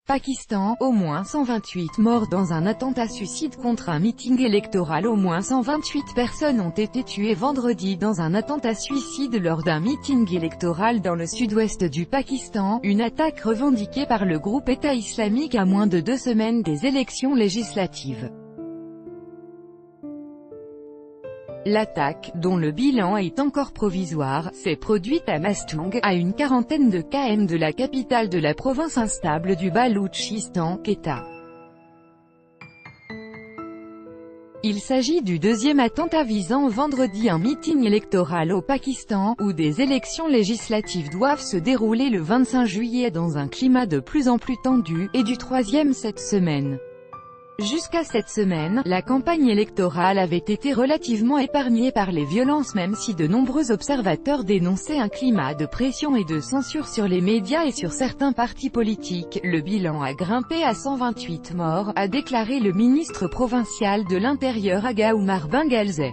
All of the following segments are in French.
Pakistan, au moins 128 morts dans un attentat suicide contre un meeting électoral. Au moins 128 personnes ont été tuées vendredi dans un attentat suicide lors d'un meeting électoral dans le sud-ouest du Pakistan, une attaque revendiquée par le groupe État islamique à moins de 2 semaines des élections législatives. L'attaque, dont le bilan est encore provisoire, s'est produite à Mastung, à une quarantaine de km de la capitale de la province instable du Baloutchistan, Quetta. Il s'agit du deuxième attentat visant vendredi un meeting électoral au Pakistan, où des élections législatives doivent se dérouler le 25 juillet dans un climat de plus en plus tendu, et du troisième cette semaine. Jusqu'à cette semaine, la campagne électorale avait été relativement épargnée par les violences, même si de nombreux observateurs dénonçaient un climat de pression et de censure sur les médias et sur certains partis politiques. Le bilan a grimpé à 128 morts, a déclaré le ministre provincial de l'Intérieur Agha Umar Bengalzai.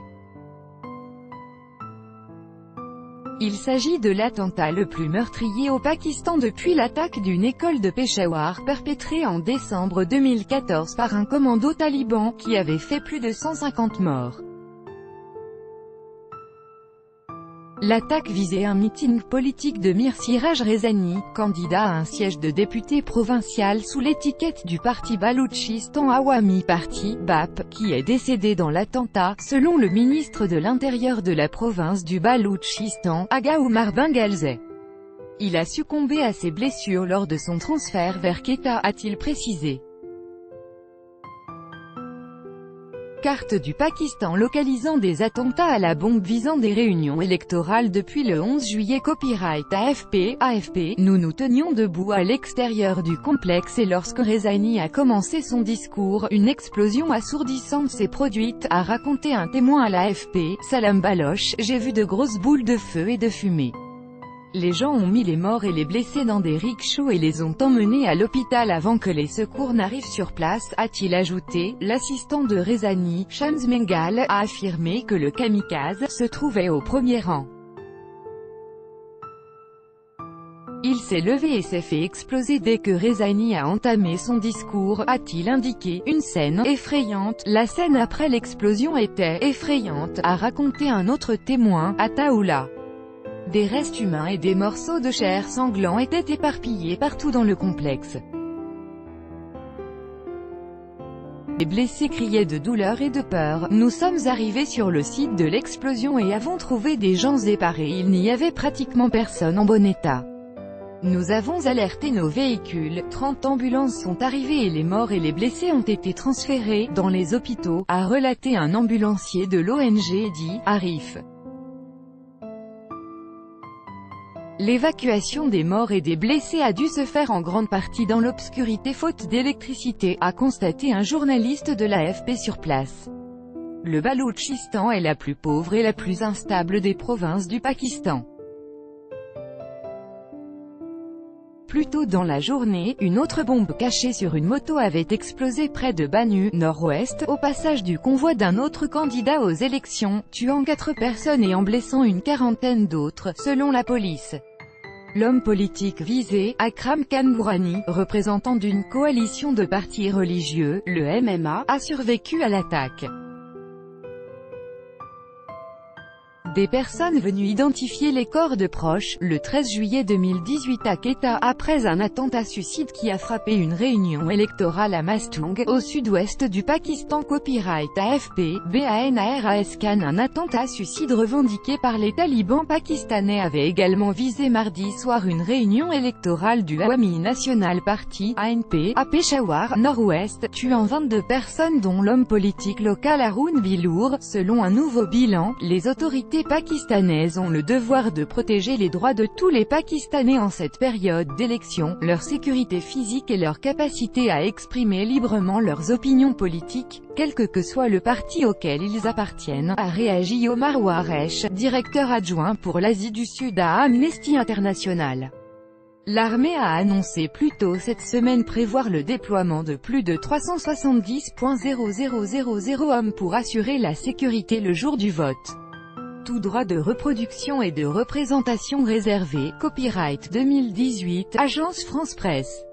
Il s'agit de l'attentat le plus meurtrier au Pakistan depuis l'attaque d'une école de Peshawar perpétrée en décembre 2014 par un commando taliban, qui avait fait plus de 150 morts. L'attaque visait un meeting politique de Mir Siraj Rezani, candidat à un siège de député provincial sous l'étiquette du parti Baloutchistan Awami Party, BAP, qui est décédé dans l'attentat, selon le ministre de l'Intérieur de la province du Baloutchistan, Agha Umar Bengalzai. Il a succombé à ses blessures lors de son transfert vers Quetta, a-t-il précisé. Carte du Pakistan localisant des attentats à la bombe visant des réunions électorales depuis le 11 juillet. Copyright AFP. Nous nous tenions debout à l'extérieur du complexe et lorsque Rezani a commencé son discours, une explosion assourdissante s'est produite, a raconté un témoin à l'AFP, Salam Baloch. J'ai vu de grosses boules de feu et de fumée. Les gens ont mis les morts et les blessés dans des rickshaws et les ont emmenés à l'hôpital avant que les secours n'arrivent sur place, a-t-il ajouté. L'assistant de Rezani, Shams Mengal, a affirmé que le kamikaze se trouvait au premier rang. Il s'est levé et s'est fait exploser dès que Rezani a entamé son discours, a-t-il indiqué. Une scène effrayante. La scène après l'explosion était effrayante, a raconté un autre témoin, Ataoula. Des restes humains et des morceaux de chair sanglants étaient éparpillés partout dans le complexe. Les blessés criaient de douleur et de peur. Nous sommes arrivés sur le site de l'explosion et avons trouvé des gens éparés. Il n'y avait pratiquement personne en bon état. Nous avons alerté nos véhicules, 30 ambulances sont arrivées et les morts et les blessés ont été transférés dans les hôpitaux, a relaté un ambulancier de l'ONG dit Arif. L'évacuation des morts et des blessés a dû se faire en grande partie dans l'obscurité faute d'électricité, a constaté un journaliste de l'AFP sur place. Le Baloutchistan est la plus pauvre et la plus instable des provinces du Pakistan. Plus tôt dans la journée, une autre bombe cachée sur une moto avait explosé près de Bannu, nord-ouest, au passage du convoi d'un autre candidat aux élections, tuant 4 personnes et en blessant une quarantaine d'autres, selon la police. L'homme politique visé, Akram Khan Mourani, représentant d'une coalition de partis religieux, le MMA, a survécu à l'attaque. Des personnes venues identifier les corps de proches, le 13 juillet 2018 à Quetta, après un attentat suicide qui a frappé une réunion électorale à Mastung, au sud-ouest du Pakistan. Copyright AFP, BANARAS Khan. Un attentat suicide revendiqué par les talibans pakistanais avait également visé mardi soir une réunion électorale du Awami National Party, ANP, à Peshawar, nord-ouest, tuant 22 personnes dont l'homme politique local Haroun Bilour. Selon un nouveau bilan, les autorités pakistanaises ont le devoir de protéger les droits de tous les Pakistanais en cette période d'élection, leur sécurité physique et leur capacité à exprimer librement leurs opinions politiques, quel que soit le parti auquel ils appartiennent, a réagi Omar Waresh, directeur adjoint pour l'Asie du Sud à Amnesty International. L'armée a annoncé plus tôt cette semaine prévoir le déploiement de plus de 370,0000 hommes pour assurer la sécurité le jour du vote. Tout droit de reproduction et de représentation réservé. Copyright 2018, Agence France Presse.